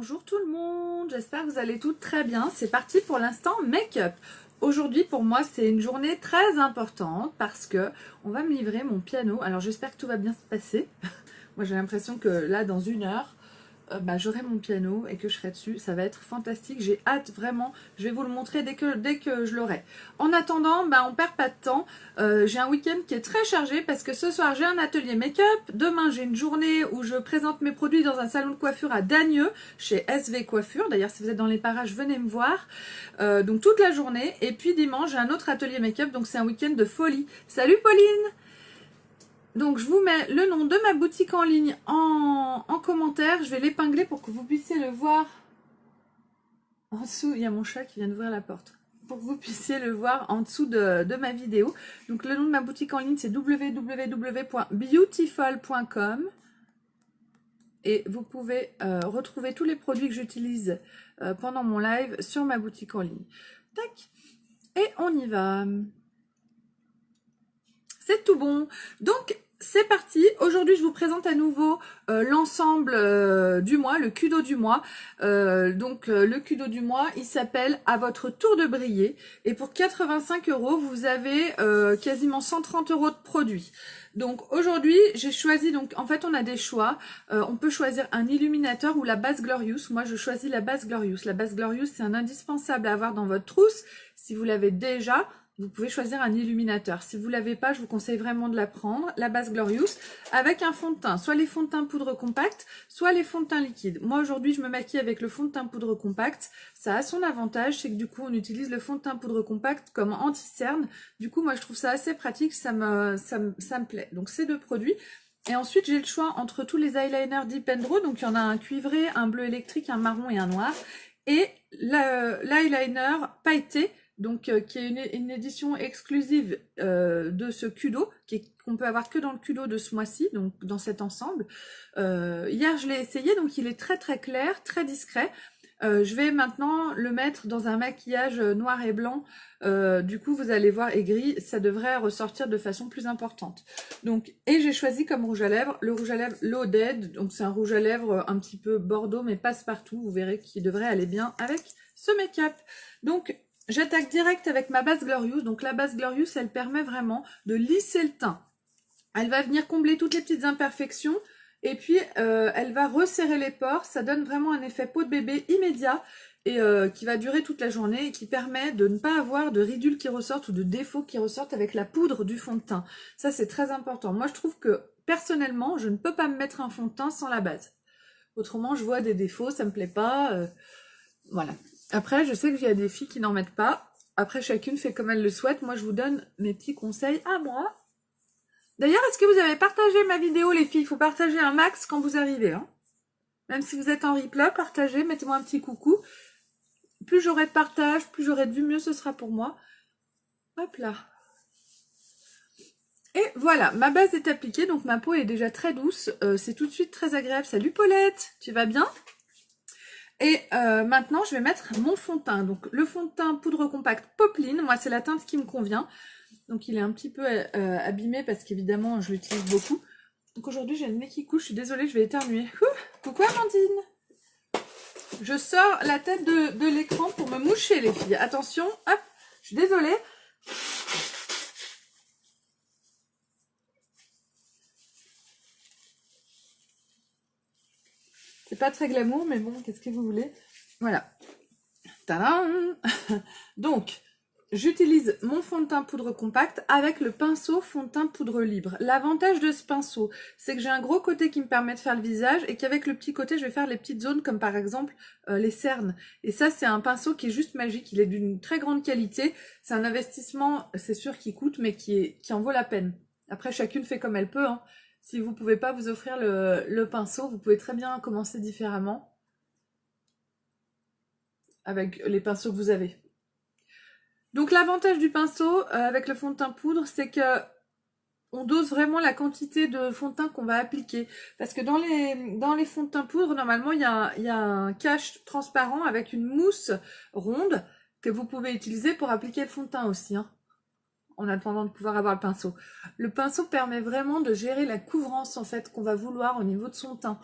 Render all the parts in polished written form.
Bonjour tout le monde, j'espère que vous allez toutes très bien. C'est parti pour l'instant make-up. Aujourd'hui pour moi c'est une journée très importante parce que on va me livrer mon piano. Alors j'espère que tout va bien se passer. Moi j'ai l'impression que là dans une heure, j'aurai mon piano et que je serai dessus. Ça va être fantastique, j'ai hâte vraiment. Je vais vous le montrer dès que je l'aurai. En attendant, on perd pas de temps. J'ai un week-end qui est très chargé parce que ce soir j'ai un atelier make-up. Demain j'ai une journée où je présente mes produits dans un salon de coiffure à Dagneux chez SV Coiffure. D'ailleurs si vous êtes dans les parages venez me voir. Donc toute la journée. Et puis dimanche j'ai un autre atelier make-up. Donc c'est un week-end de folie. Salut Pauline! Donc je vous mets le nom de ma boutique en ligne en commentaire. Je vais l'épingler pour que vous puissiez le voir. En dessous, il y a mon chat qui vient d'ouvrir la porte. Pour que vous puissiez le voir en dessous de ma vidéo. Donc le nom de ma boutique en ligne c'est www.beautiful.com. Et vous pouvez retrouver tous les produits que j'utilise pendant mon live sur ma boutique en ligne. Tac. Et on y va. C'est tout bon. Donc, c'est parti. Aujourd'hui, je vous présente à nouveau l'ensemble du mois, le Kudo du mois. Le Kudo du mois, il s'appelle « À votre tour de briller ». Et pour 85 €, vous avez quasiment 130 € de produits. Donc aujourd'hui, j'ai choisi, donc en fait on a des choix. On peut choisir un illuminateur ou la base Glorious. Moi, je choisis la base Glorious. La base Glorious, c'est un indispensable à avoir dans votre trousse. Si vous l'avez déjà, vous pouvez choisir un illuminateur. Si vous ne l'avez pas, je vous conseille vraiment de la prendre. La base Glorious avec un fond de teint. Soit les fonds de teint poudre compacte, soit les fonds de teint liquide. Moi, aujourd'hui, je me maquille avec le fond de teint poudre compacte. Ça a son avantage, c'est que du coup, on utilise le fond de teint poudre compacte comme anti-cerne. Du coup, moi, je trouve ça assez pratique. Ça me plaît. Donc, ces deux produits. Et ensuite, j'ai le choix entre tous les eyeliners Dip & Draw. Donc, il y en a un cuivré, un bleu électrique, un marron et un noir. Et l'eyeliner pailleté. Donc qui est une édition exclusive de ce Kudo, qu'on peut avoir que dans le Kudo de ce mois-ci, donc dans cet ensemble. Hier je l'ai essayé, donc il est très très clair, très discret. Je vais maintenant le mettre dans un maquillage noir et blanc. Du coup vous allez voir, et gris, ça devrait ressortir de façon plus importante. Donc, et j'ai choisi comme rouge à lèvres le rouge à lèvres Loaded. Donc c'est un rouge à lèvres un petit peu bordeaux mais passe-partout. Vous verrez qu'il devrait aller bien avec ce make-up. Donc j'attaque direct avec ma base Glorious. Donc la base Glorious, elle permet vraiment de lisser le teint. Elle va venir combler toutes les petites imperfections. Et puis, elle va resserrer les pores. Ça donne vraiment un effet peau de bébé immédiat. Et qui va durer toute la journée. Et qui permet de ne pas avoir de ridules qui ressortent ou de défauts qui ressortent avec la poudre du fond de teint. Ça, c'est très important. Moi, je trouve que, personnellement, je ne peux pas me mettre un fond de teint sans la base. Autrement, je vois des défauts, ça me plaît pas. Voilà. Après, je sais qu'il y a des filles qui n'en mettent pas. Après, chacune fait comme elle le souhaite. Moi, je vous donne mes petits conseils à moi. D'ailleurs, est-ce que vous avez partagé ma vidéo, les filles? Il faut partager un max quand vous arrivez. Hein. Même si vous êtes en replay, partagez, mettez-moi un petit coucou. Plus j'aurai de partage, plus j'aurai de vues, mieux ce sera pour moi. Hop là. Et voilà, ma base est appliquée, donc ma peau est déjà très douce. C'est tout de suite très agréable. Salut Paulette, tu vas bien? Et maintenant, je vais mettre mon fond de teint. Donc, le fond de teint poudre compacte Popeline. Moi, c'est la teinte qui me convient. Donc, il est un petit peu abîmé parce qu'évidemment, je l'utilise beaucoup. Donc, aujourd'hui, j'ai le nez qui couche. Je suis désolée, je vais éternuer. Coucou Amandine. Je sors la tête de l'écran pour me moucher, les filles. Attention, hop, je suis désolée. C'est pas très glamour, mais bon, qu'est-ce que vous voulez? Voilà. Tadam. Donc, j'utilise mon fond de teint poudre compacte avec le pinceau fond de teint poudre libre. L'avantage de ce pinceau, c'est que j'ai un gros côté qui me permet de faire le visage et qu'avec le petit côté, je vais faire les petites zones comme par exemple les cernes. Et ça, c'est un pinceau qui est juste magique. Il est d'une très grande qualité. C'est un investissement, c'est sûr, qui coûte, mais qui en vaut la peine. Après, chacune fait comme elle peut. Hein. Si vous ne pouvez pas vous offrir le pinceau, vous pouvez très bien commencer différemment avec les pinceaux que vous avez. Donc l'avantage du pinceau avec le fond de teint poudre, c'est que on dose vraiment la quantité de fond de teint qu'on va appliquer. Parce que dans les fonds de teint poudre, normalement, il y a un cache transparent avec une mousse ronde que vous pouvez utiliser pour appliquer le fond de teint aussi, hein, en attendant de pouvoir avoir le pinceau. Le pinceau permet vraiment de gérer la couvrance en fait qu'on va vouloir au niveau de son teint.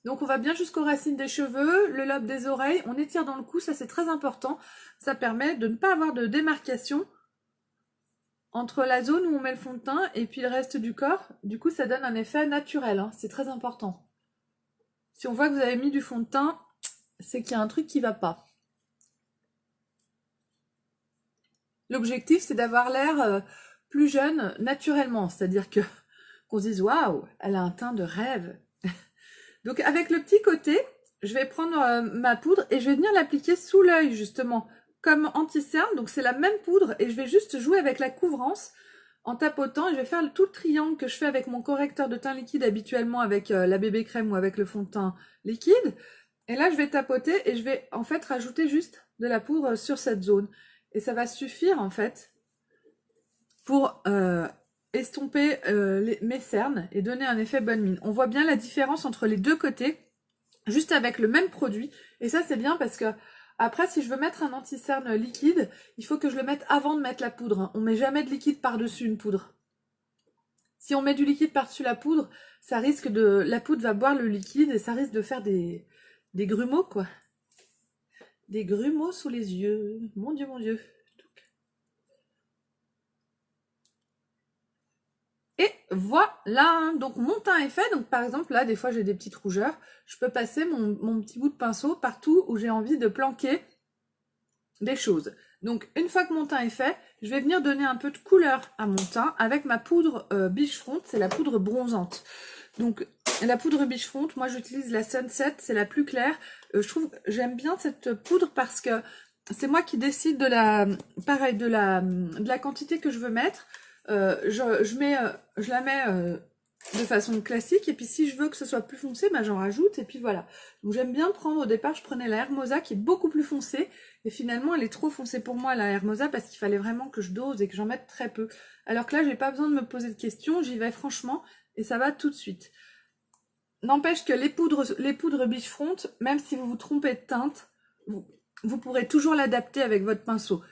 Donc on va bien jusqu'aux racines des cheveux, le lobe des oreilles, on étire dans le cou, ça c'est très important. Ça permet de ne pas avoir de démarcation entre la zone où on met le fond de teint et puis le reste du corps. Du coup ça donne un effet naturel, hein. C'est très important. Si on voit que vous avez mis du fond de teint, c'est qu'il y a un truc qui va pas. L'objectif c'est d'avoir l'air plus jeune naturellement, c'est-à-dire que qu'on se dise waouh, elle a un teint de rêve. Donc avec le petit côté, je vais prendre ma poudre et je vais venir l'appliquer sous l'œil justement, comme anti-cerne. Donc c'est la même poudre et je vais juste jouer avec la couvrance en tapotant et je vais faire tout le triangle que je fais avec mon correcteur de teint liquide habituellement avec la bébé crème ou avec le fond de teint liquide. Et là je vais tapoter et je vais en fait rajouter juste de la poudre sur cette zone. Et ça va suffire en fait pour estomper mes cernes et donner un effet bonne mine. On voit bien la différence entre les deux côtés, juste avec le même produit. Et ça, c'est bien parce que après, si je veux mettre un anti-cerne liquide, il faut que je le mette avant de mettre la poudre. On met jamais de liquide par-dessus une poudre. Si on met du liquide par-dessus la poudre, ça risque de... la poudre va boire le liquide et ça risque de faire des grumeaux, quoi. Des grumeaux sous les yeux. Mon Dieu, mon Dieu. Et voilà, donc mon teint est fait. Donc par exemple là, des fois j'ai des petites rougeurs. Je peux passer mon petit bout de pinceau partout où j'ai envie de planquer des choses. Donc une fois que mon teint est fait, je vais venir donner un peu de couleur à mon teint avec ma poudre Beachfront, c'est la poudre bronzante. Donc la poudre Beachfront, moi j'utilise la Sunset, c'est la plus claire. Je trouve, j'aime bien cette poudre parce que c'est moi qui décide de la quantité que je veux mettre. Je la mets de façon classique et puis si je veux que ce soit plus foncé, bah, j'en rajoute et puis voilà. Donc j'aime bien prendre, au départ je prenais la Hermosa qui est beaucoup plus foncée et finalement elle est trop foncée pour moi la Hermosa parce qu'il fallait vraiment que je dose et que j'en mette très peu. Alors que là j'ai pas besoin de me poser de questions, j'y vais franchement et ça va tout de suite. N'empêche que les poudres Beachfront, même si vous vous trompez de teinte, vous pourrez toujours l'adapter avec votre pinceau.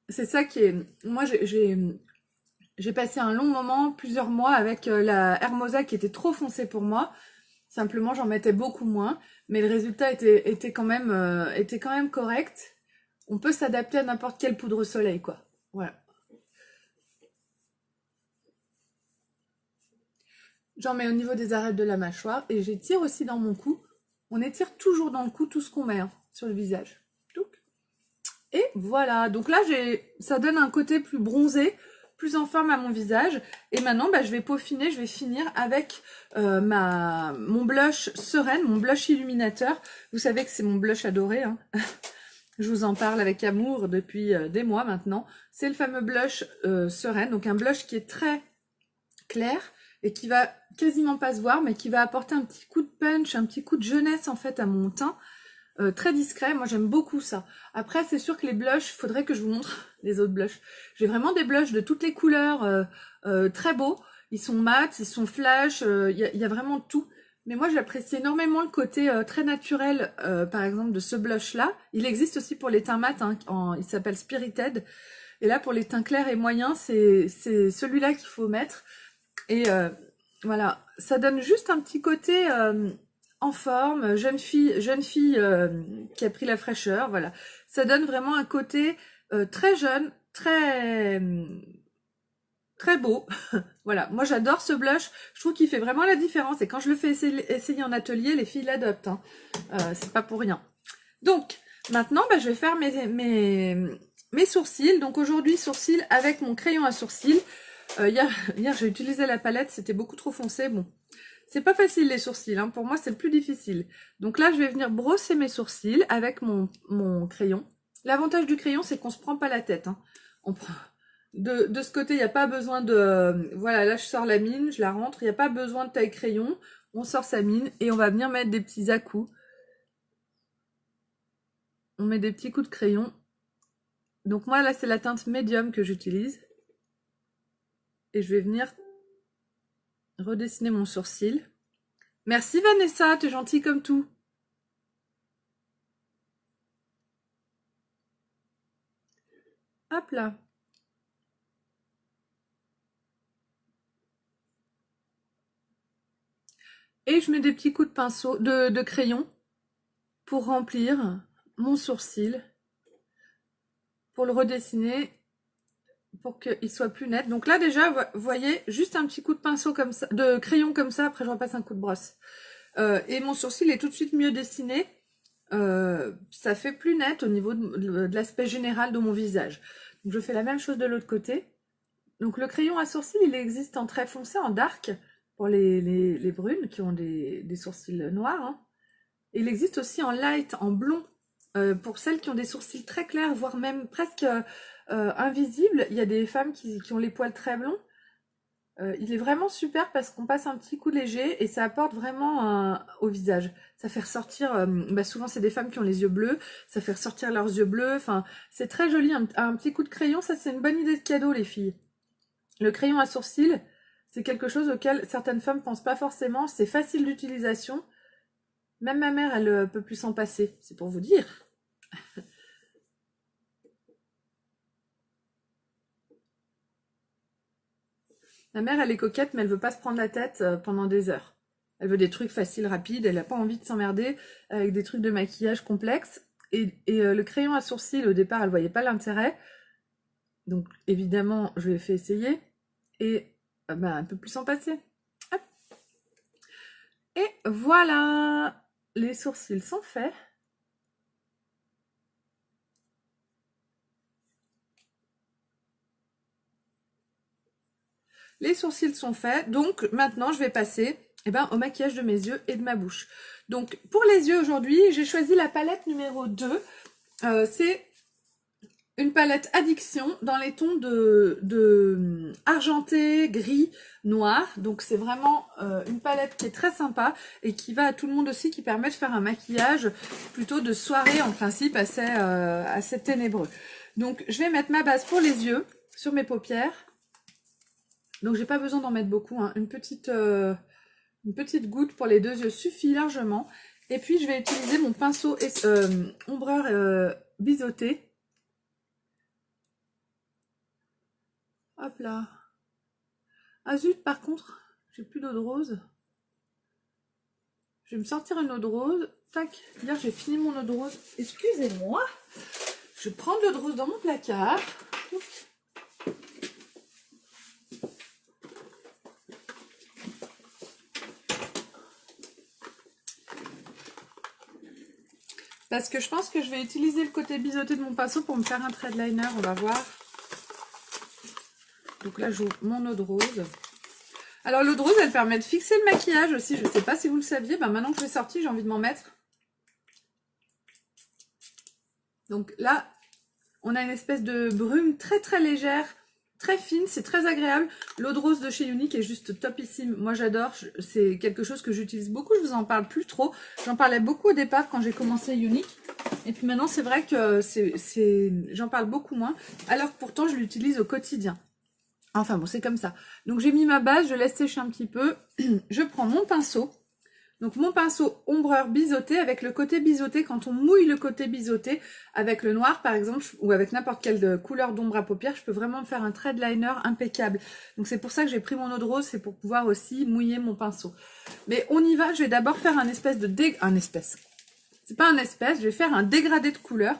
C'est ça qui est... Moi, j'ai passé un long moment, plusieurs mois, avec la Hermosa qui était trop foncée pour moi. Simplement, j'en mettais beaucoup moins. Mais le résultat était quand même correct. On peut s'adapter à n'importe quelle poudre soleil, quoi. Voilà. J'en mets au niveau des arêtes de la mâchoire et j'étire aussi dans mon cou. On étire toujours dans le cou tout ce qu'on met hein, sur le visage. Et voilà, donc là ça donne un côté plus bronzé, plus en forme à mon visage. Et maintenant, bah, je vais peaufiner, je vais finir avec mon blush Sereine, mon blush illuminateur. Vous savez que c'est mon blush adoré, hein. Je vous en parle avec amour depuis des mois maintenant. C'est le fameux blush Sereine, donc un blush qui est très clair et qui va quasiment pas se voir, mais qui va apporter un petit coup de punch, un petit coup de jeunesse en fait à mon teint. Très discret, moi j'aime beaucoup ça. Après c'est sûr que les blushs, il faudrait que je vous montre les autres blushs. J'ai vraiment des blushs de toutes les couleurs, très beaux. Ils sont mat, ils sont flash, y a vraiment tout. Mais moi j'apprécie énormément le côté très naturel, par exemple de ce blush là. Il existe aussi pour les teints mat, hein, il s'appelle Spirited. Et là pour les teints clairs et moyens, c'est celui-là qu'il faut mettre. Et voilà, ça donne juste un petit côté... en forme, jeune fille qui a pris la fraîcheur, voilà. Ça donne vraiment un côté très jeune, très beau. Voilà, moi j'adore ce blush, je trouve qu'il fait vraiment la différence et quand je le fais essayer en atelier, les filles l'adoptent, hein. C'est pas pour rien. Donc, maintenant, bah, je vais faire mes sourcils. Donc aujourd'hui, sourcils avec mon crayon à sourcils. Hier j'ai utilisé la palette, c'était beaucoup trop foncé, bon. C'est pas facile les sourcils, hein. Pour moi c'est le plus difficile. Donc là je vais venir brosser mes sourcils avec mon crayon. L'avantage du crayon c'est qu'on se prend pas la tête, hein. De ce côté il n'y a pas besoin de... Voilà, là je sors la mine, je la rentre, il n'y a pas besoin de taille crayon. On sort sa mine et on va venir mettre des petits à-coups. On met des petits coups de crayon. Donc moi là c'est la teinte médium que j'utilise. Et je vais venir redessiner mon sourcil. Merci Vanessa, t'es gentille comme tout. Hop là. Et je mets des petits coups de pinceau, de crayon pour remplir mon sourcil, pour le redessiner, pour qu'il soit plus net. Donc là déjà, vous voyez, juste un petit coup de pinceau comme ça, de crayon comme ça, après je repasse un coup de brosse. Et mon sourcil est tout de suite mieux dessiné. Ça fait plus net au niveau de l'aspect général de mon visage. Donc je fais la même chose de l'autre côté. Donc le crayon à sourcils, il existe en très foncé, en dark, pour les brunes qui ont des sourcils noirs. Hein. Et il existe aussi en light, en blond, pour celles qui ont des sourcils très clairs, voire même presque invisibles. Il y a des femmes qui ont les poils très blonds. Il est vraiment super parce qu'on passe un petit coup léger et ça apporte vraiment au visage. Ça fait ressortir, souvent c'est des femmes qui ont les yeux bleus, ça fait ressortir leurs yeux bleus. Enfin, c'est très joli, un petit coup de crayon, ça c'est une bonne idée de cadeau les filles. Le crayon à sourcils, c'est quelque chose auquel certaines femmes pensent pas forcément. C'est facile d'utilisation. Même ma mère, elle peut plus s'en passer. C'est pour vous dire. Ma mère, elle est coquette, mais elle veut pas se prendre la tête pendant des heures. Elle veut des trucs faciles, rapides. Elle n'a pas envie de s'emmerder avec des trucs de maquillage complexes. Et le crayon à sourcils, au départ, elle voyait pas l'intérêt. Donc, évidemment, je lui ai fait essayer. Et elle peut plus s'en passer. Hop. Et voilà, les sourcils sont faits. Les sourcils sont faits, donc maintenant je vais passer au maquillage de mes yeux et de ma bouche. Donc pour les yeux aujourd'hui, j'ai choisi la palette numéro 2. C'est une palette Addiction dans les tons de argenté, gris, noir. Donc c'est vraiment une palette qui est très sympa et qui va à tout le monde aussi, qui permet de faire un maquillage plutôt de soirée en principe assez ténébreux. Donc je vais mettre ma base pour les yeux sur mes paupières. Donc j'ai pas besoin d'en mettre beaucoup, hein. Une petite goutte pour les deux yeux suffit largement. Et puis je vais utiliser mon pinceau ombreur biseauté. Hop là. Ah zut, par contre, j'ai plus d'eau de rose. Je vais me sortir une eau de rose. Tac, hier j'ai fini mon eau de rose. Excusez-moi. Je vais prendre l'eau de rose dans mon placard. Ouf. Parce que je pense que je vais utiliser le côté biseauté de mon pinceau pour me faire un trait de liner, on va voir. Donc là, j'ouvre mon eau de rose. Alors l'eau de rose, elle permet de fixer le maquillage aussi. Je ne sais pas si vous le saviez. Maintenant que je l'ai sorti, j'ai envie de m'en mettre. Donc là, on a une espèce de brume très très légère, très fine. C'est très agréable. L'eau de rose de chez Younique est juste topissime. Moi, j'adore. C'est quelque chose que j'utilise beaucoup. Je vous en parle plus trop. J'en parlais beaucoup au départ quand j'ai commencé Younique. Et puis maintenant, c'est vrai que j'en parle beaucoup moins. Alors que pourtant, je l'utilise au quotidien. Enfin bon, c'est comme ça. Donc j'ai mis ma base, je laisse sécher un petit peu. Je prends mon pinceau. Donc mon pinceau ombreur biseauté avec le côté biseauté. Quand on mouille le côté biseauté avec le noir par exemple, ou avec n'importe quelle couleur d'ombre à paupières, je peux vraiment me faire un trait de liner impeccable. Donc c'est pour ça que j'ai pris mon eau de rose, c'est pour pouvoir aussi mouiller mon pinceau. Mais on y va, je vais d'abord faire un espèce de c'est pas un espèce, je vais faire un dégradé de couleur.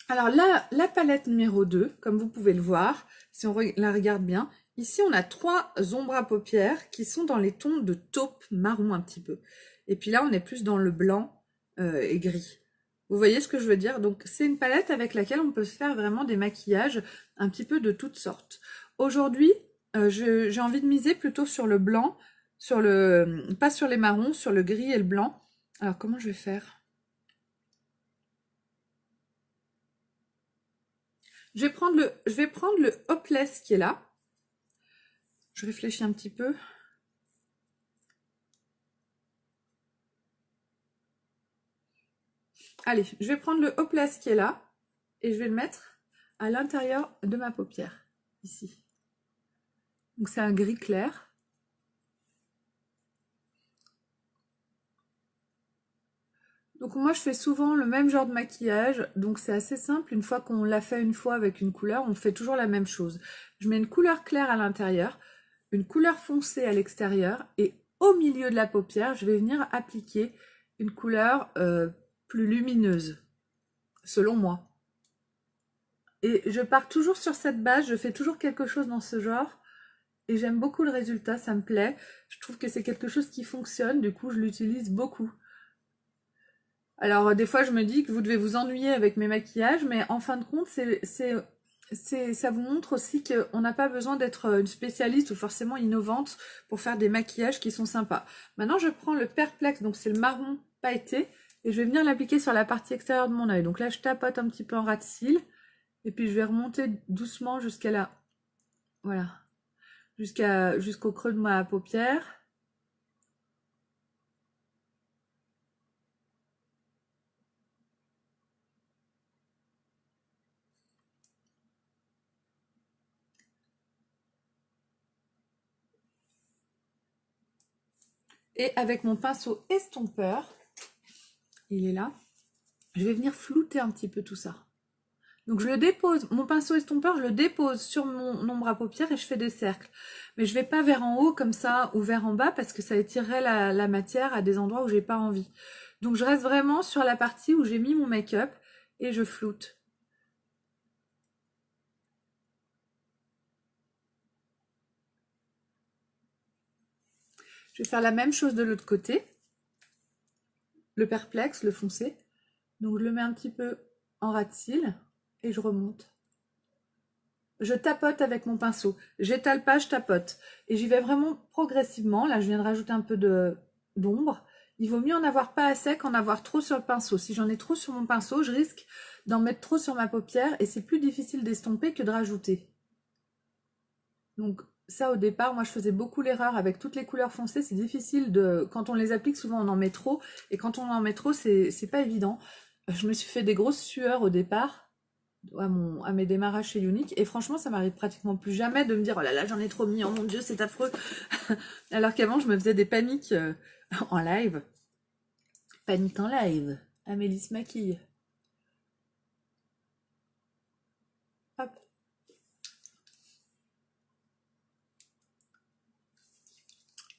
Alors là, la palette numéro 2, comme vous pouvez le voir, si on la regarde bien, ici on a 3 ombres à paupières qui sont dans les tons de taupe marron un petit peu. Et puis là, on est plus dans le blanc et gris. Vous voyez ce que je veux dire? Donc c'est une palette avec laquelle on peut se faire vraiment des maquillages un petit peu de toutes sortes. Aujourd'hui, j'ai envie de miser plutôt sur le blanc, pas sur les marrons, sur le gris et le blanc. Alors comment je vais faire? Je vais prendre le Hopeless qui est là. Je réfléchis un petit peu. Allez, je vais prendre le Hopeless qui est là et je vais le mettre à l'intérieur de ma paupière, ici. Donc c'est un gris clair. Donc moi je fais souvent le même genre de maquillage, donc c'est assez simple. Une fois qu'on l'a fait une fois avec une couleur, on fait toujours la même chose. Je mets une couleur claire à l'intérieur. une couleur foncée à l'extérieur et au milieu de la paupière, je vais venir appliquer une couleur plus lumineuse, selon moi. Et je pars toujours sur cette base, je fais toujours quelque chose dans ce genre. Et j'aime beaucoup le résultat, ça me plaît. Je trouve que c'est quelque chose qui fonctionne, du coup je l'utilise beaucoup. Alors des fois je me dis que vous devez vous ennuyer avec mes maquillages, mais en fin de compte ça vous montre aussi qu'on n'a pas besoin d'être une spécialiste ou forcément innovante pour faire des maquillages qui sont sympas. Maintenant je prends le Perplex, donc c'est le marron pailleté, et je vais venir l'appliquer sur la partie extérieure de mon œil. Donc là je tapote un petit peu en ras de cils, et puis je vais remonter doucement jusqu'à là. Voilà. Jusqu'au creux de ma paupière. Et avec mon pinceau estompeur, il est là, je vais venir flouter un petit peu tout ça. Donc je le dépose, mon pinceau estompeur, je le dépose sur mon ombre à paupières et je fais des cercles. Mais je vais pas vers en haut comme ça ou vers en bas parce que ça étirerait la matière à des endroits où j'ai pas envie. Donc je reste vraiment sur la partie où j'ai mis mon make-up et je floute. Je vais faire la même chose de l'autre côté. Le perplexe, le foncé. Donc je le mets un petit peu en ras de cils et je remonte. Je tapote avec mon pinceau. J'étale pas, je tapote. Et j'y vais vraiment progressivement. Là, je viens de rajouter un peu d'ombre. Il vaut mieux en avoir pas assez qu'en avoir trop sur le pinceau. Si j'en ai trop sur mon pinceau, je risque d'en mettre trop sur ma paupière et c'est plus difficile d'estomper que de rajouter. Donc ça, au départ, moi, je faisais beaucoup l'erreur avec toutes les couleurs foncées. C'est difficile de... Quand on les applique, souvent, on en met trop. Et quand on en met trop, c'est pas évident. Je me suis fait des grosses sueurs au départ. À mes démarrages chez Unique et franchement ça m'arrive pratiquement plus jamais de me dire oh là là j'en ai trop mis, oh mon dieu c'est affreux alors qu'avant je me faisais des paniques en live. Panique en live, Amélie se maquille. Hop.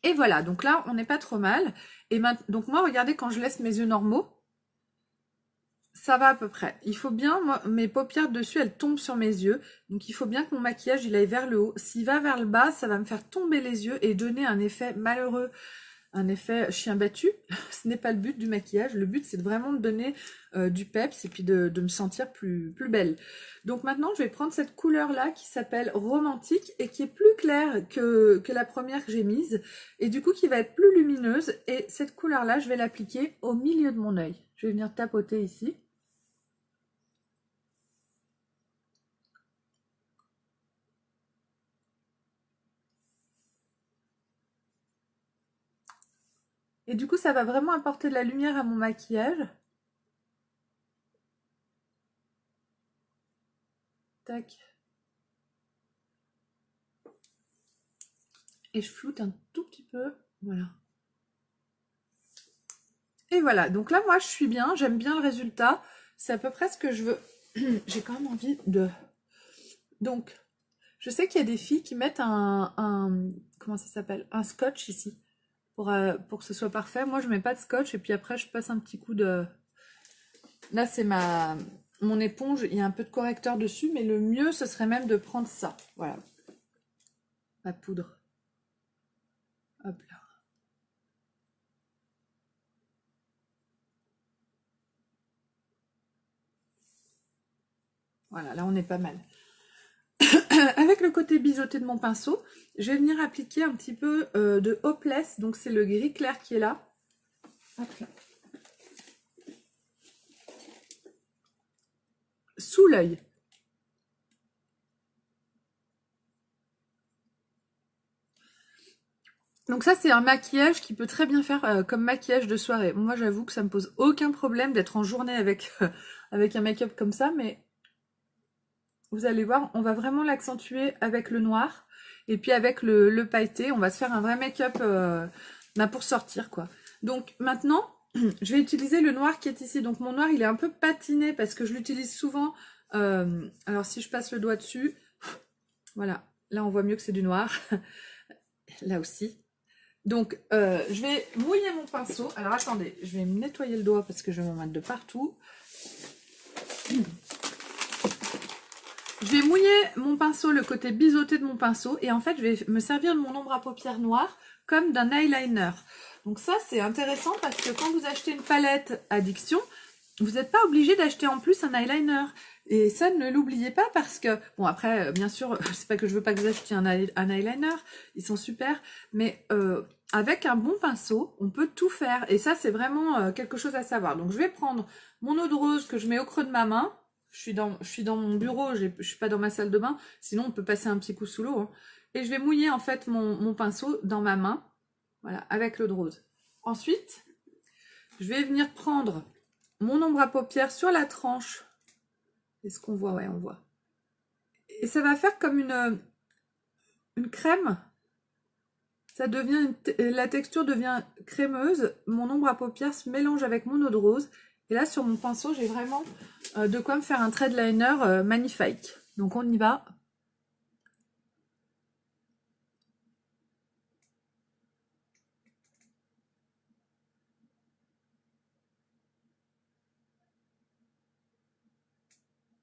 Et voilà, donc là on n'est pas trop mal. Et donc moi regardez, quand je laisse mes yeux normaux, ça va à peu près. Il faut bien, moi, mes paupières dessus, elles tombent sur mes yeux. Donc il faut bien que mon maquillage, il aille vers le haut. S'il va vers le bas, ça va me faire tomber les yeux et donner un effet malheureux, un effet chien battu. Ce n'est pas le but du maquillage. Le but, c'est vraiment de donner du peps et puis de me sentir plus belle. Donc maintenant, je vais prendre cette couleur-là qui s'appelle Romantique et qui est plus claire que la première que j'ai mise. Et du coup, qui va être plus lumineuse. Et cette couleur-là, je vais l'appliquer au milieu de mon œil. Je vais venir tapoter ici. Et du coup, ça va vraiment apporter de la lumière à mon maquillage. Tac. Et je floute un tout petit peu. Voilà. Et voilà. Donc là, moi, je suis bien. J'aime bien le résultat. C'est à peu près ce que je veux. J'ai quand même envie de... Donc, je sais qu'il y a des filles qui mettent comment ça s'appelle? Un scotch ici. Pour que ce soit parfait. Moi, je mets pas de scotch. Et puis après, je passe un petit coup de... Là, c'est mon éponge. Il y a un peu de correcteur dessus. Mais le mieux, ce serait même de prendre ça. Voilà. Ma poudre. Hop là. Voilà, là on est pas mal. Avec le côté biseauté de mon pinceau, je vais venir appliquer un petit peu de Hopeless. Donc c'est le gris clair qui est là. Hop là. Sous l'œil. Donc ça, c'est un maquillage qui peut très bien faire comme maquillage de soirée. Moi, j'avoue que ça me pose aucun problème d'être en journée avec, avec un make-up comme ça, mais vous allez voir, on va vraiment l'accentuer avec le noir et puis avec le pailleté. On va se faire un vrai make-up pour sortir, quoi. Donc maintenant, je vais utiliser le noir qui est ici. Donc mon noir, il est un peu patiné parce que je l'utilise souvent. Alors si je passe le doigt dessus, voilà. Là, on voit mieux que c'est du noir. là aussi. Donc, je vais mouiller mon pinceau. Alors, attendez, je vais me nettoyer le doigt parce que je vais m'en mettre de partout. Je vais mouiller mon pinceau, le côté biseauté de mon pinceau. Et en fait, je vais me servir de mon ombre à paupières noire comme d'un eyeliner. Donc ça, c'est intéressant parce que quand vous achetez une palette Addiction, vous n'êtes pas obligé d'acheter en plus un eyeliner. Et ça, ne l'oubliez pas parce que... Bon, après, bien sûr, c'est pas que je veux pas que vous achetiez un eyeliner. Ils sont super. Mais avec un bon pinceau, on peut tout faire. Et ça, c'est vraiment quelque chose à savoir. Donc, je vais prendre mon eau de rose que je mets au creux de ma main. Je suis dans mon bureau, je suis pas dans ma salle de bain. Sinon, on peut passer un petit coup sous l'eau. Hein. Et je vais mouiller en fait mon pinceau dans ma main. Voilà, avec l'eau de rose. Ensuite, je vais venir prendre mon ombre à paupières sur la tranche. Est-ce qu'on voit? Ouais, on voit. Et ça va faire comme une crème. Ça devient la texture devient crémeuse. Mon ombre à paupières se mélange avec mon eau de rose. Et là, sur mon pinceau, j'ai vraiment de quoi me faire un trait de liner magnifique. Donc, on y va.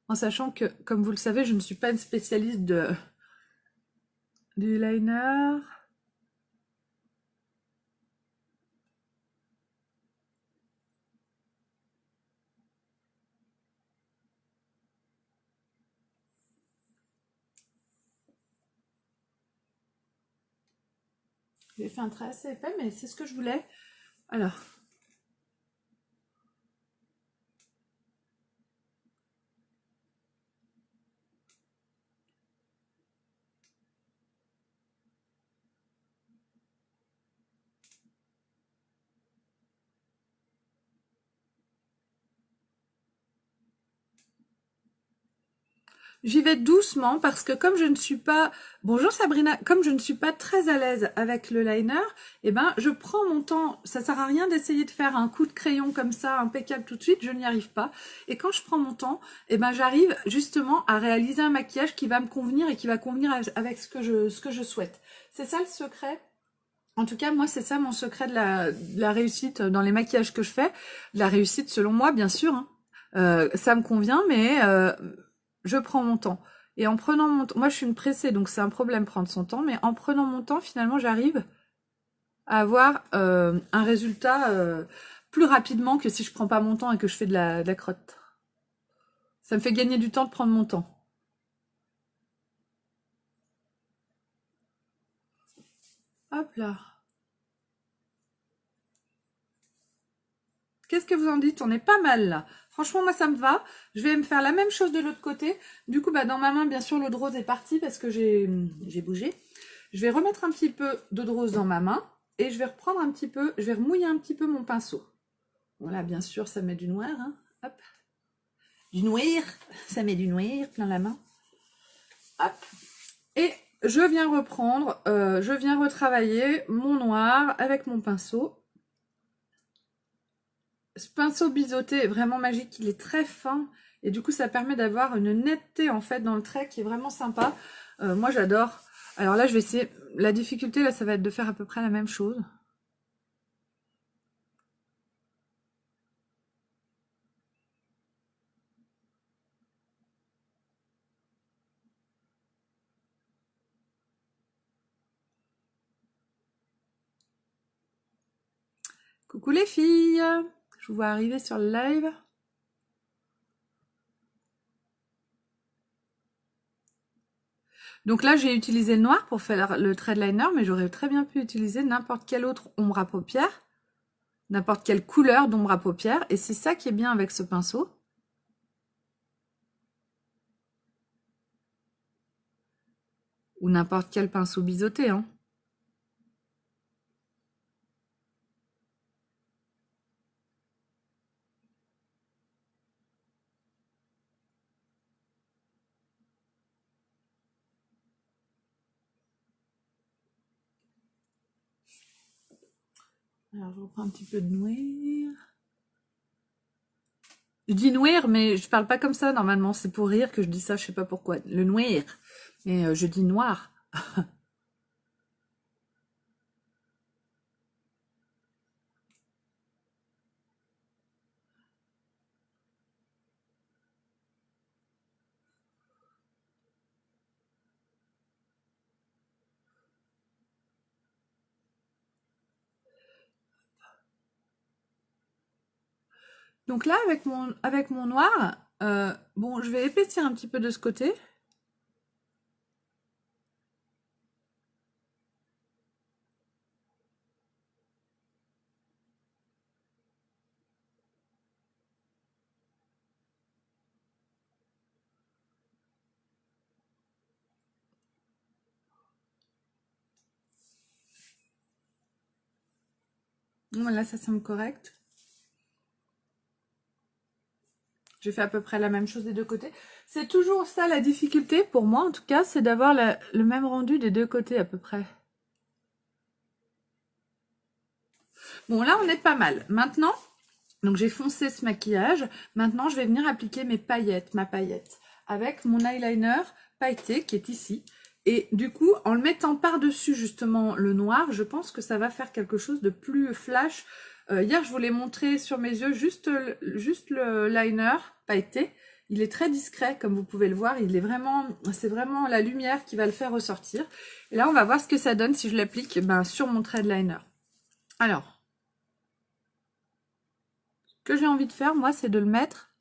En sachant que, comme vous le savez, je ne suis pas une spécialiste du liner. J'ai fait un trait assez épais, mais c'est ce que je voulais. Alors. J'y vais doucement parce que comme je ne suis pas... Bonjour Sabrina, comme je ne suis pas très à l'aise avec le liner, eh ben je prends mon temps. Ça sert à rien d'essayer de faire un coup de crayon comme ça, impeccable tout de suite, je n'y arrive pas. Et quand je prends mon temps, eh ben j'arrive justement à réaliser un maquillage qui va me convenir et qui va convenir avec ce que je souhaite. C'est ça le secret. En tout cas, moi, c'est ça mon secret de la réussite dans les maquillages que je fais. La réussite selon moi, bien sûr. Hein. Ça me convient, mais... je prends mon temps. Et en prenant mon temps, moi je suis une pressée, donc c'est un problème prendre son temps, mais en prenant mon temps, finalement, j'arrive à avoir un résultat plus rapidement que si je prends pas mon temps et que je fais de la crotte. Ça me fait gagner du temps de prendre mon temps. Hop là. Qu'est-ce que vous en dites? On est pas mal là. Franchement, moi, ça me va. Je vais me faire la même chose de l'autre côté. Du coup, bah, dans ma main, bien sûr, l'eau de rose est partie parce que j'ai bougé. Je vais remettre un petit peu d'eau de rose dans ma main et je vais reprendre un petit peu, je vais remouiller un petit peu mon pinceau. Voilà, bien sûr, ça met du noir. Hein. Hop. Du noir. Ça met du noir plein la main. Hop. Et je viens reprendre, je viens retravailler mon noir avec mon pinceau. Ce pinceau biseauté est vraiment magique, il est très fin et du coup ça permet d'avoir une netteté en fait dans le trait qui est vraiment sympa. Moi j'adore. Alors là je vais essayer, la difficulté là ça va être de faire à peu près la même chose. Coucou les filles, je vous vois arriver sur le live. Donc là, j'ai utilisé le noir pour faire le trait de liner, mais j'aurais très bien pu utiliser n'importe quelle autre ombre à paupières, n'importe quelle couleur d'ombre à paupières, et c'est ça qui est bien avec ce pinceau. Ou n'importe quel pinceau biseauté, hein. Alors, je reprends un petit peu de noir. Je dis noir, mais je parle pas comme ça normalement. C'est pour rire que je dis ça, je sais pas pourquoi. Le noir. Mais je dis noir. Donc là, avec mon noir, bon, je vais épaissir un petit peu de ce côté. Voilà, ça semble correct. J'ai fait à peu près la même chose des deux côtés. C'est toujours ça la difficulté, pour moi en tout cas, c'est d'avoir le même rendu des deux côtés à peu près. Bon, là, on est pas mal. Maintenant, donc j'ai foncé ce maquillage. Maintenant, je vais venir appliquer mes paillettes, ma paillette, avec mon eyeliner pailleté qui est ici. Et du coup, en le mettant par-dessus justement le noir, je pense que ça va faire quelque chose de plus flash. Hier, je vous l'ai montré sur mes yeux, juste le liner pailleté. Il est très discret, comme vous pouvez le voir. C'est vraiment la lumière qui va le faire ressortir. Et là, on va voir ce que ça donne si je l'applique sur mon trait de liner. Alors, ce que j'ai envie de faire, moi, c'est de le mettre.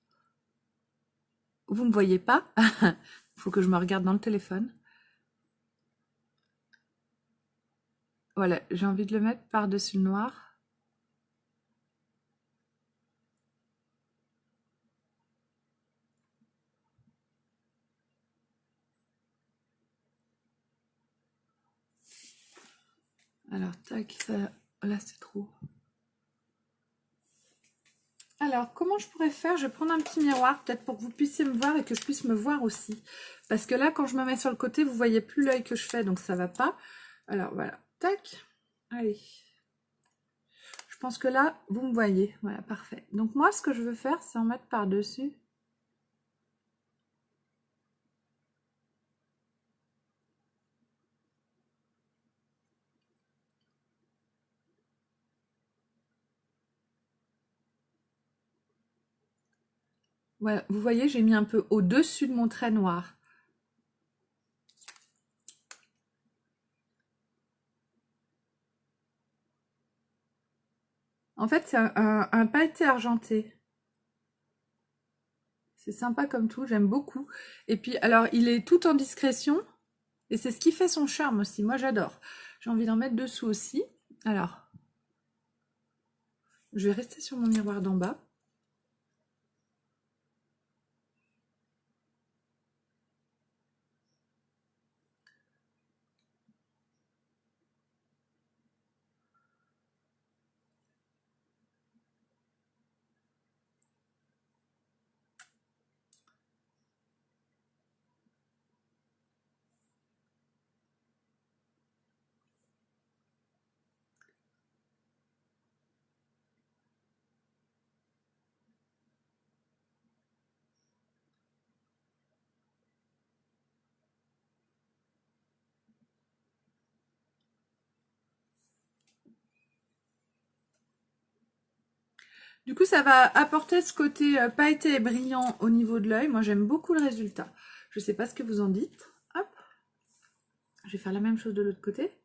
Vous me voyez pas? Il faut que je me regarde dans le téléphone. Voilà, j'ai envie de le mettre par-dessus le noir. Alors, tac, ça, là, c'est trop. Alors, comment je pourrais faire? Je vais prendre un petit miroir, peut-être pour que vous puissiez me voir et que je puisse me voir aussi. Parce que là, quand je me mets sur le côté, vous voyez plus l'œil que je fais, donc ça va pas. Alors, voilà, tac. Allez. Je pense que là, vous me voyez. Voilà, parfait. Donc moi, ce que je veux faire, c'est en mettre par-dessus. Voilà, vous voyez, j'ai mis un peu au-dessus de mon trait noir. En fait, c'est un pailleté argenté. C'est sympa comme tout, j'aime beaucoup. Et puis, alors, il est tout en discrétion. Et c'est ce qui fait son charme aussi. Moi, j'adore. J'ai envie d'en mettre dessous aussi. Alors, je vais rester sur mon miroir d'en bas. Du coup, ça va apporter ce côté pailleté et brillant au niveau de l'œil. Moi, j'aime beaucoup le résultat. Je ne sais pas ce que vous en dites. Hop. Je vais faire la même chose de l'autre côté.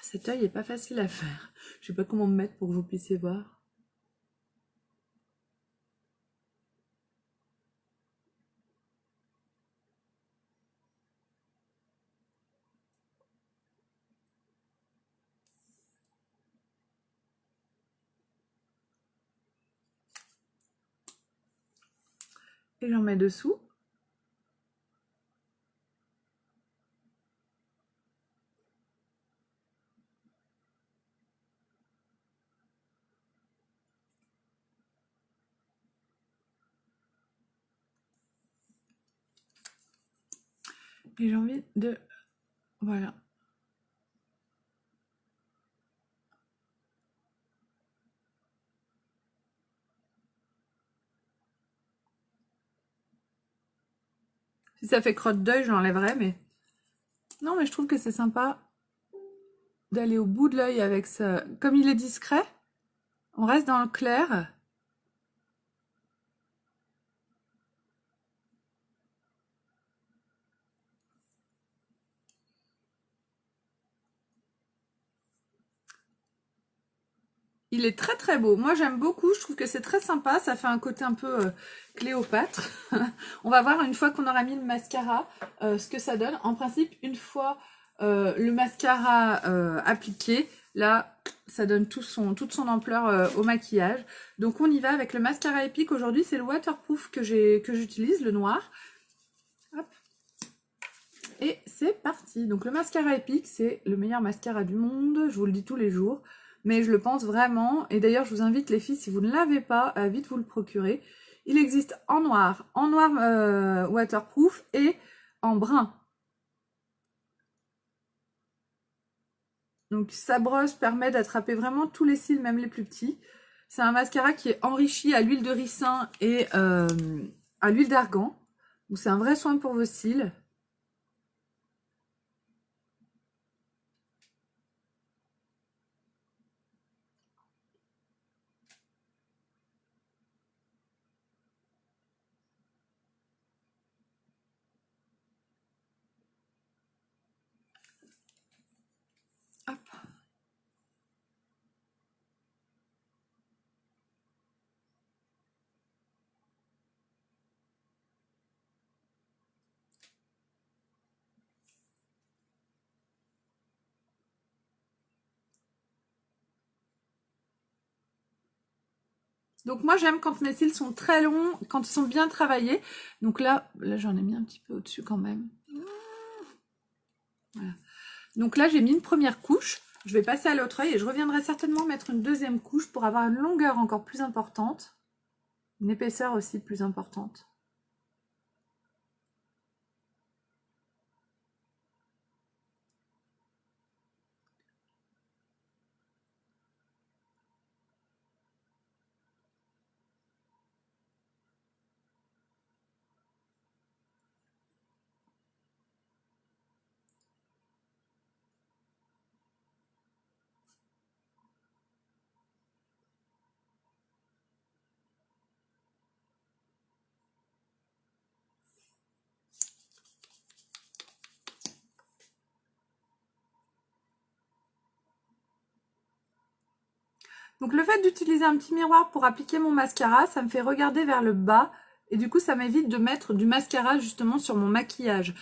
Cet œil n'est pas facile à faire. Je ne sais pas comment me mettre pour que vous puissiez voir. Et j'en mets dessous. Et j'ai envie de... Voilà. Si ça fait crotte d'œil, je l'enlèverai, mais... Non, mais je trouve que c'est sympa d'aller au bout de l'œil avec ça. Comme il est discret, on reste dans le clair. Il est très très beau. Moi j'aime beaucoup, je trouve que c'est très sympa. Ça fait un côté un peu Cléopâtre. On va voir une fois qu'on aura mis le mascara ce que ça donne. En principe, une fois le mascara appliqué, là ça donne toute son ampleur au maquillage. Donc on y va avec le mascara Epic. Aujourd'hui c'est le waterproof que j'utilise, le noir. Hop. Et c'est parti. Donc le mascara Epic, c'est le meilleur mascara du monde. Je vous le dis tous les jours. Mais je le pense vraiment. Et d'ailleurs, je vous invite les filles, si vous ne l'avez pas, à vite vous le procurer. Il existe en noir waterproof et en brun. Donc sa brosse permet d'attraper vraiment tous les cils, même les plus petits. C'est un mascara qui est enrichi à l'huile de ricin et à l'huile d'argan. Donc c'est un vrai soin pour vos cils. Hop. Donc moi j'aime quand mes cils sont très longs, quand ils sont bien travaillés. Donc là j'en ai mis un petit peu au-dessus quand même. Voilà. Donc là j'ai mis une première couche. Je vais passer à l'autre œil et je reviendrai certainement mettre une deuxième couche pour avoir une longueur encore plus importante. Une épaisseur aussi plus importante. Donc le fait d'utiliser un petit miroir pour appliquer mon mascara, ça me fait regarder vers le bas et du coup ça m'évite de mettre du mascara justement sur mon maquillage.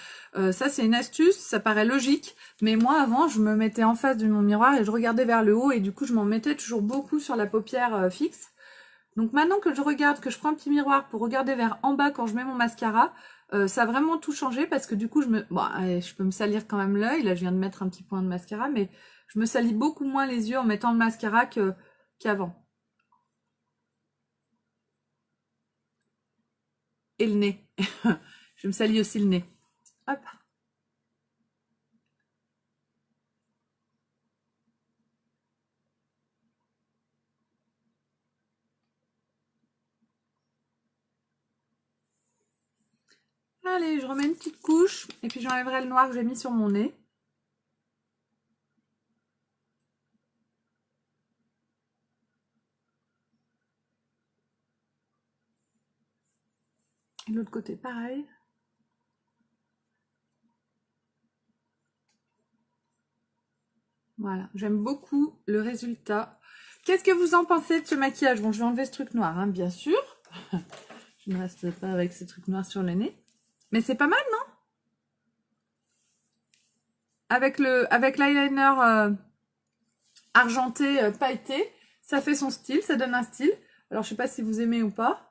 Ça c'est une astuce, ça paraît logique, mais moi avant je me mettais en face de mon miroir et je regardais vers le haut et du coup je m'en mettais toujours beaucoup sur la paupière fixe. Donc maintenant que je regarde, que je prends un petit miroir pour regarder vers en bas quand je mets mon mascara, ça a vraiment tout changé parce que du coup je peux me salir quand même l'œil, là je viens de mettre un petit point de mascara, mais je me salis beaucoup moins les yeux en mettant le mascara qu'avant. Et le nez. Je me salis aussi le nez. Hop. Allez, je remets une petite couche et puis j'enlèverai le noir que j'ai mis sur mon nez. Et l'autre côté, pareil. Voilà, j'aime beaucoup le résultat. Qu'est-ce que vous en pensez de ce maquillage? Bon, je vais enlever ce truc noir, hein, bien sûr. Je ne reste pas avec ce truc noir sur le nez. Mais c'est pas mal, non? Avec l'eyeliner argenté, pailleté, ça fait son style, ça donne un style. Alors, je sais pas si vous aimez ou pas.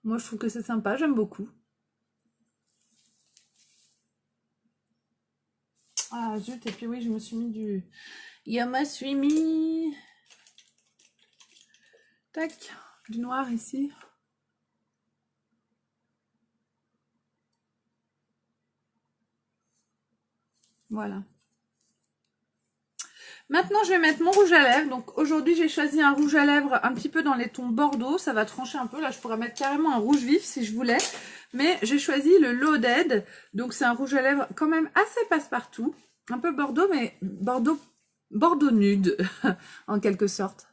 Moi, je trouve que c'est sympa, j'aime beaucoup. Ah, zut, et puis oui, je me suis mis du... Je me suis mis... Tac, du noir ici. Voilà. Maintenant, je vais mettre mon rouge à lèvres. Donc aujourd'hui, j'ai choisi un rouge à lèvres un petit peu dans les tons bordeaux. Ça va trancher un peu. Là, je pourrais mettre carrément un rouge vif si je voulais. Mais j'ai choisi le Loaded. Donc c'est un rouge à lèvres quand même assez passe-partout. Un peu Bordeaux, mais Bordeaux nude, en quelque sorte.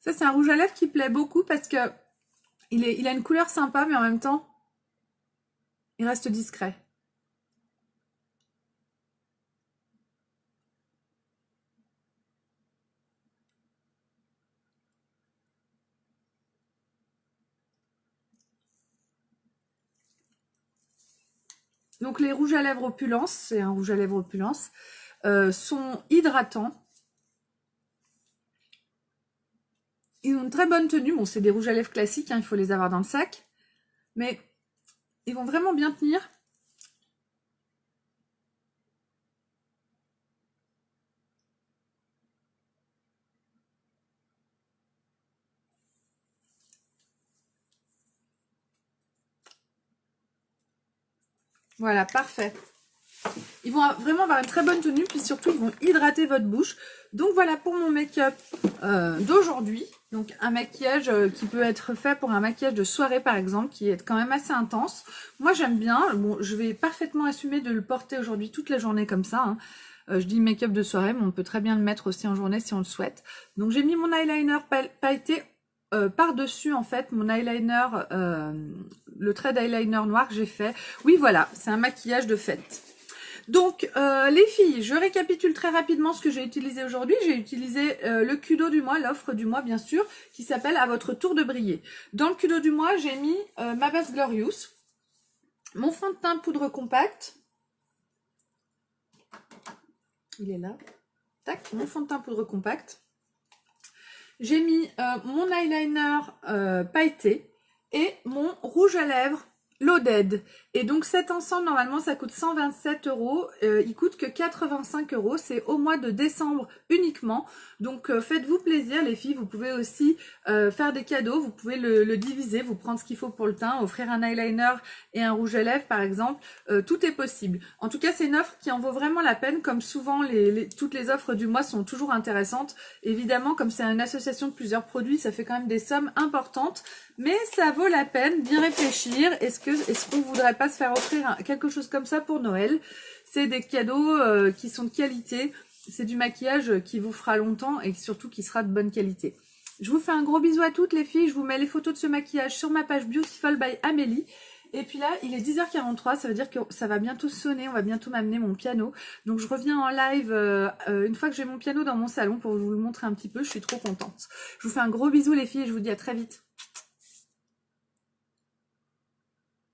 Ça, c'est un rouge à lèvres qui plaît beaucoup parce que il a une couleur sympa, mais en même temps, il reste discret. Donc les rouges à lèvres opulence, c'est un rouge à lèvres opulence, sont hydratants. Ils ont une très bonne tenue. Bon, c'est des rouges à lèvres classiques, hein, il faut les avoir dans le sac. Mais ils vont vraiment bien tenir. Voilà, parfait. Ils vont vraiment avoir une très bonne tenue, puis surtout, ils vont hydrater votre bouche. Donc voilà pour mon make-up d'aujourd'hui. Donc un maquillage qui peut être fait pour un maquillage de soirée, par exemple, qui est quand même assez intense. Moi, j'aime bien. Bon, je vais parfaitement assumer de le porter aujourd'hui toute la journée comme ça, hein. Je dis make-up de soirée, mais on peut très bien le mettre aussi en journée si on le souhaite. Donc j'ai mis mon eyeliner pailleté par-dessus, en fait, mon eyeliner, le trait d'eyeliner noir que j'ai fait. Oui, voilà, c'est un maquillage de fête. Donc, les filles, je récapitule très rapidement ce que j'ai utilisé aujourd'hui. J'ai utilisé le Kudo du mois, l'offre du mois, bien sûr, qui s'appelle « À votre tour de briller ». Dans le Kudo du mois, j'ai mis ma base Glorious, mon fond de teint poudre compacte. Il est là. Tac, mon fond de teint poudre compacte. J'ai mis mon eyeliner pailleté et mon rouge à lèvres Loaded. Et donc cet ensemble, normalement, ça coûte 127 €. Il coûte que 85 €. C'est au mois de décembre uniquement. Donc faites-vous plaisir, les filles. Vous pouvez aussi faire des cadeaux. Vous pouvez le diviser, vous prendre ce qu'il faut pour le teint, offrir un eyeliner et un rouge à lèvres, par exemple. Tout est possible. En tout cas, c'est une offre qui en vaut vraiment la peine. Comme souvent, toutes les offres du mois sont toujours intéressantes. Évidemment, comme c'est une association de plusieurs produits, ça fait quand même des sommes importantes. Mais ça vaut la peine d'y réfléchir. Est-ce qu'on voudrait pas se faire offrir quelque chose comme ça pour Noël? C'est des cadeaux qui sont de qualité. C'est du maquillage qui vous fera longtemps et surtout qui sera de bonne qualité. Je vous fais un gros bisou à toutes les filles. Je vous mets les photos de ce maquillage sur ma page Beautiful by Amélie. Et puis là, il est 10h43, ça veut dire que ça va bientôt sonner, on va bientôt m'amener mon piano. Donc je reviens en live une fois que j'ai mon piano dans mon salon pour vous le montrer un petit peu, je suis trop contente. Je vous fais un gros bisou les filles et je vous dis à très vite.